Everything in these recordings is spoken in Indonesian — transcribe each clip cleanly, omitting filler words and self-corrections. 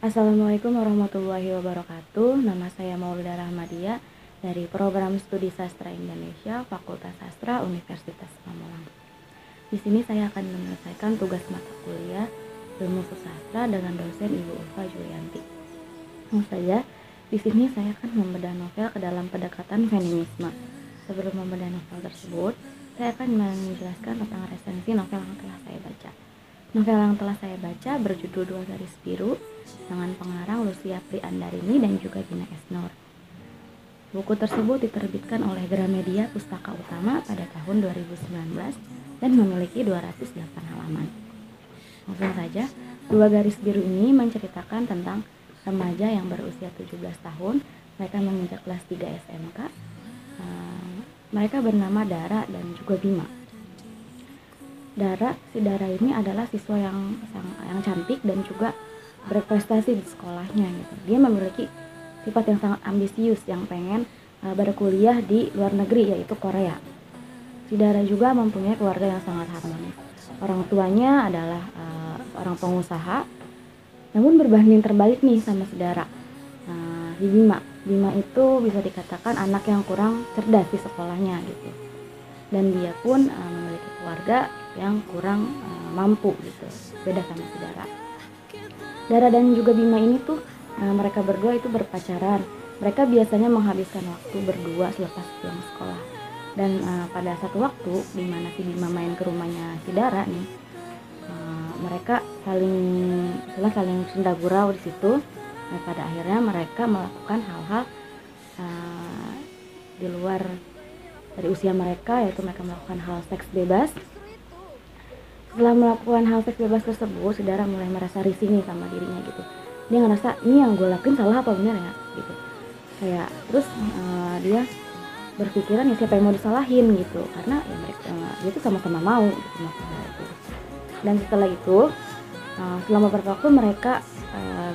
Assalamualaikum warahmatullahi wabarakatuh. Nama saya Maulida Rahmadia dari Program Studi Sastra Indonesia, Fakultas Sastra Universitas Pamulang. Di sini saya akan menyelesaikan tugas mata kuliah Ilmu Sastra dengan dosen Ibu Ulfa Julianti. Langsung saja, di sini saya akan membedah novel ke dalam pendekatan feminisme. Sebelum membedah novel tersebut, saya akan menjelaskan tentang resensi novel yang telah saya baca. Novel yang telah saya baca berjudul Dua Garis Biru dengan pengarang Lucia Priandarini dan juga Gina Esnur. Buku tersebut diterbitkan oleh Gramedia Pustaka Utama pada tahun 2019 dan memiliki 208 halaman. Langsung saja, Dua Garis Biru ini menceritakan tentang remaja yang berusia 17 tahun. Mereka menginjak kelas 3 SMK. Mereka bernama Dara dan juga Bima. Si Dara ini adalah siswa yang cantik dan juga berprestasi di sekolahnya gitu. Dia memiliki sifat yang sangat ambisius yang pengen berkuliah di luar negeri, yaitu Korea. Si Dara juga mempunyai keluarga yang sangat harmonis. Orang tuanya adalah orang pengusaha, namun berbanding terbalik nih sama si Dara. Si Bima itu bisa dikatakan anak yang kurang cerdas di sekolahnya gitu. Dan dia pun memiliki keluarga yang kurang mampu gitu, beda sama si Dara. Dara dan juga Bima ini tuh mereka berdua itu berpacaran. Mereka biasanya menghabiskan waktu berdua selepas pulang sekolah. Dan pada satu waktu di mana si Bima main ke rumahnya si Dara nih, mereka saling senda gurau di situ. Dan pada akhirnya mereka melakukan hal-hal di luar dari usia mereka, yaitu mereka melakukan hal seks bebas. Setelah melakukan hal seks bebas tersebut, si Dara mulai merasa risih nih sama dirinya gitu. Dia ngerasa ini yang gue lakuin salah apa bener ya gitu. Kayak terus dia berpikiran ya siapa yang mau disalahin gitu, karena ya mereka dia tuh sama-sama mau gitu masalah itu. Dan setelah itu selama beberapa waktu mereka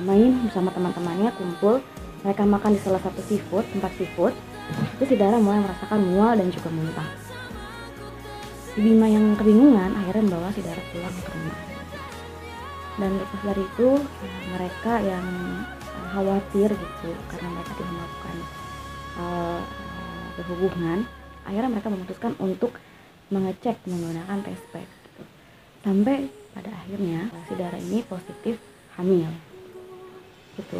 main bersama teman-temannya, kumpul, mereka makan di salah satu tempat seafood. Itu si Dara mulai merasakan mual dan juga muntah. Si Bima yang kebingungan akhirnya membawa si Dara pulang ke rumah. Dan lepas dari itu mereka yang khawatir gitu karena mereka tidak melakukan berhubungan, akhirnya mereka memutuskan untuk mengecek menggunakan test pack gitu. Sampai pada akhirnya si Dara ini positif hamil gitu.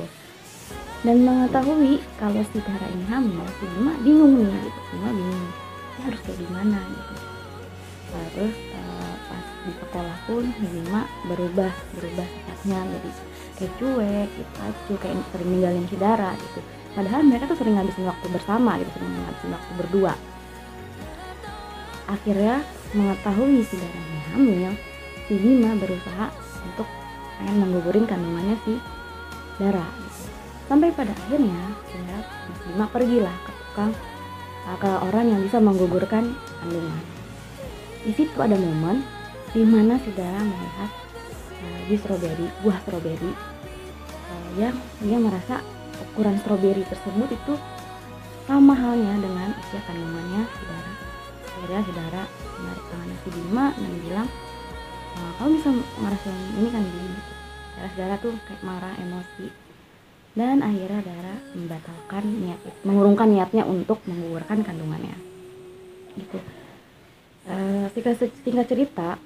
Dan mengetahui kalau si Dara ini hamil, si Bima bingung nih gitu. Bima bingung dia harus kayak gimana gitu. Terus pas di sekolah pun si Bima berubah sifatnya, jadi kayak cuek, gitu, acuh, kayak sering ninggalin si Dara gitu. Padahal mereka tuh sering ngabisin waktu bersama gitu, sering ngabisin waktu berdua. Akhirnya mengetahui si Dara ini hamil, si Bima berusaha untuk pengen menggugurin kandungannya si Dara gitu. Sampai pada akhirnya si Bima pergilah ke orang yang bisa menggugurkan kandungan. Di situ ada momen di mana si Dara melihat buah stroberi yang dia merasa ukuran stroberi tersebut itu sama halnya dengan usia kandungannya si Dara. Akhirnya si Dara menarik tangannya si Bima dan bilang, kamu bisa ngerasain ini kan Bim? Si Dara tuh kayak marah, emosi. Dan akhirnya Dara mengurungkan niatnya untuk menggugurkan kandungannya gitu. Singkat cerita,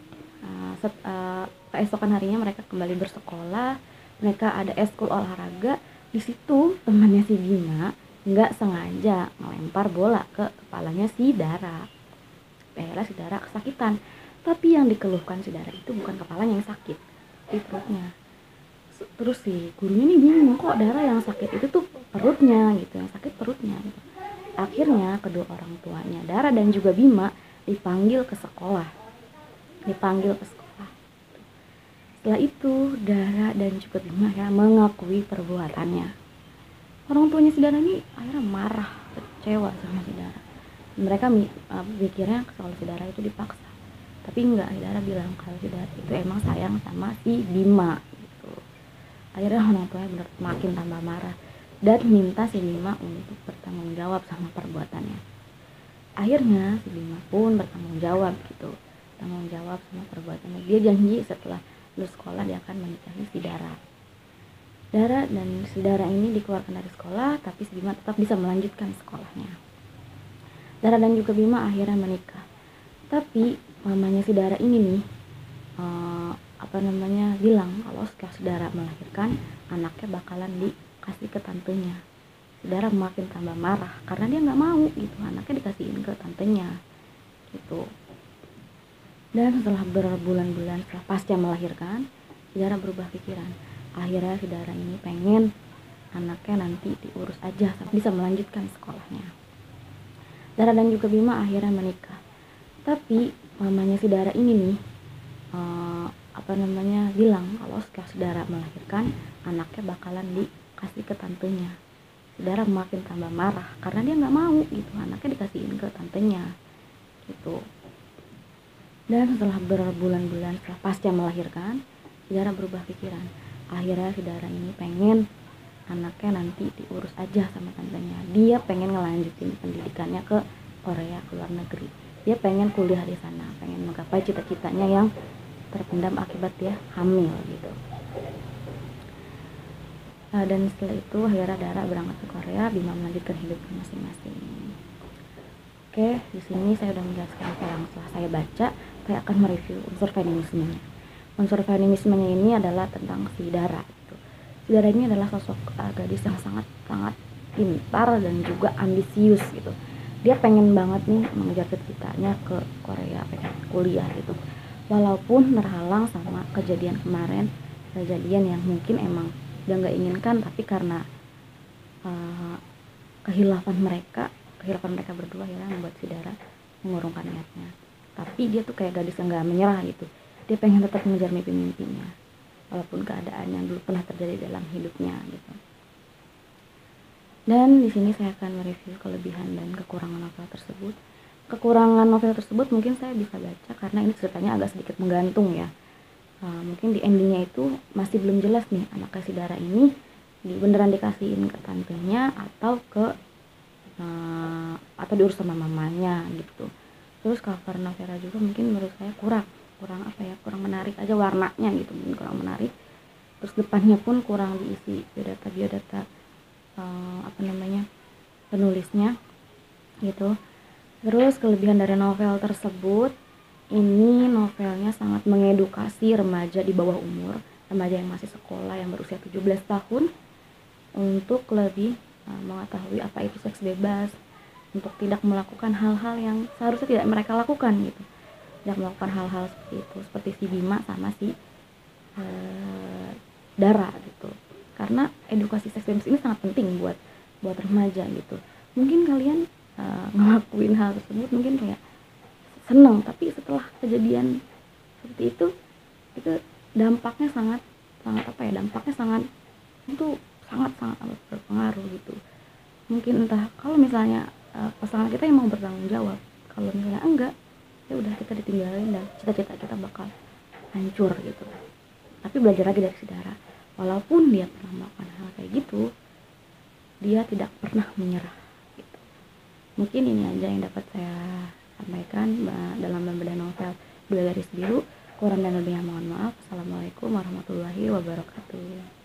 keesokan harinya mereka kembali bersekolah. Mereka ada eskul olahraga. Di situ temannya si Bima nggak sengaja melempar bola ke kepalanya si Dara. Akhirnya si Dara kesakitan. Tapi yang dikeluhkan si Dara itu bukan kepalanya yang sakit, tapi perutnya. Terus si gurunya nih bingung, kok Dara yang sakit itu tuh perutnya gitu, yang sakit perutnya gitu. Akhirnya kedua orang tuanya Dara dan juga Bima dipanggil ke sekolah. Setelah itu Dara dan juga Bima ya mengakui perbuatannya. Orang tuanya si Dara ini akhirnya marah, kecewa sama si Dara. Mereka mikirnya kalau si Dara itu dipaksa, tapi enggak. Si Dara bilang kalau si Dara itu emang sayang sama si Bima gitu. Akhirnya orang tuanya makin tambah marah dan minta si Bima untuk bertanggung jawab sama perbuatannya. Akhirnya si Bima pun bertanggung jawab sama perbuatannya. Dia janji setelah lulus sekolah dia akan menikahi si Dara. Dara dan si Dara ini dikeluarkan dari sekolah, tapi si Bima tetap bisa melanjutkan sekolahnya. Dara dan juga Bima akhirnya menikah. Tapi mamanya si Dara ini nih bilang kalau setelah si Dara melahirkan, anaknya bakalan dikasih ke tantenya. Si Dara makin tambah marah karena dia nggak mau gitu anaknya dikasihin ke tantenya gitu. Dan setelah berbulan-bulan setelah pasca melahirkan, si Dara berubah pikiran. Akhirnya si Dara ini pengen anaknya nanti diurus aja sampai bisa melanjutkan sekolahnya. Dara dan juga Bima akhirnya menikah. Tapi mamanya si Dara ini nih bilang kalau setelah si Dara melahirkan, anaknya bakalan dikasih ke tantenya. Si Dara makin tambah marah karena dia nggak mau gitu anaknya dikasihin ke tantenya gitu. Dan setelah berbulan-bulan setelah pasca melahirkan, si Dara berubah pikiran. Akhirnya si Dara ini pengen anaknya nanti diurus aja sama tantenya. Dia pengen ngelanjutin pendidikannya ke Korea, ke luar negeri. Dia pengen kuliah di sana, pengen menggapai cita-citanya yang terpendam akibat dia hamil gitu. Dan setelah itu akhirnya Dara berangkat ke Korea, Bima melanjutkan hidupnya masing-masing. Oke, di sini saya udah menjelaskan apa yang setelah saya baca. Saya akan mereview unsur feminismenya. Unsur feminismenya ini adalah tentang si Dara gitu. Si Dara ini adalah sosok gadis yang sangat pintar dan juga ambisius gitu. Dia pengen banget nih mengejar cita-citanya ke Korea, pengen kuliah gitu. Walaupun terhalang sama kejadian kemarin, kejadian yang mungkin emang udah nggak inginkan, tapi karena kehilafan mereka berdua ya membuat si Dara mengurungkan niatnya. Tapi dia tuh kayak gadis yang nggak menyerah gitu. Dia pengen tetap mengejar mimpi-mimpinya walaupun keadaan yang dulu pernah terjadi dalam hidupnya gitu. Dan di sini saya akan mereview kelebihan dan kekurangan novel tersebut. Kekurangan novel tersebut mungkin saya bisa baca karena ini ceritanya agak sedikit menggantung ya. Mungkin di endingnya itu masih belum jelas nih anaknya si Dara ini beneran dikasihin ke tantenya atau diurus sama mamanya gitu. Terus cover novelnya juga mungkin menurut saya kurang menarik aja, warnanya gitu mungkin kurang menarik. Terus depannya pun kurang diisi biodata penulisnya gitu. Terus kelebihan dari novel tersebut, ini novelnya sangat mengedukasi remaja di bawah umur, remaja yang masih sekolah yang berusia 17 tahun untuk lebih mengetahui apa itu seks bebas, untuk tidak melakukan hal-hal yang seharusnya tidak mereka lakukan gitu. Tidak melakukan hal-hal seperti itu, seperti si Bima sama si Dara gitu. Karena edukasi seks bebas ini sangat penting buat remaja gitu. Mungkin kalian ngelakuin hal tersebut mungkin kayak seneng, tapi setelah kejadian seperti itu dampaknya sangat amat berpengaruh gitu. Mungkin entah kalau misalnya pasangan kita yang mau bertanggung jawab, kalau misalnya enggak, ya udah kita ditinggalin dan cita-cita kita bakal hancur gitu. Tapi belajar lagi dari si Dara, walaupun dia pernah melakukan hal kayak gitu, dia tidak pernah menyerah gitu. Mungkin ini aja yang dapat saya sampaikan dalam membedah novel Bidadari Biru. Kurang dan lebihnya mohon maaf. Assalamualaikum warahmatullahi wabarakatuh.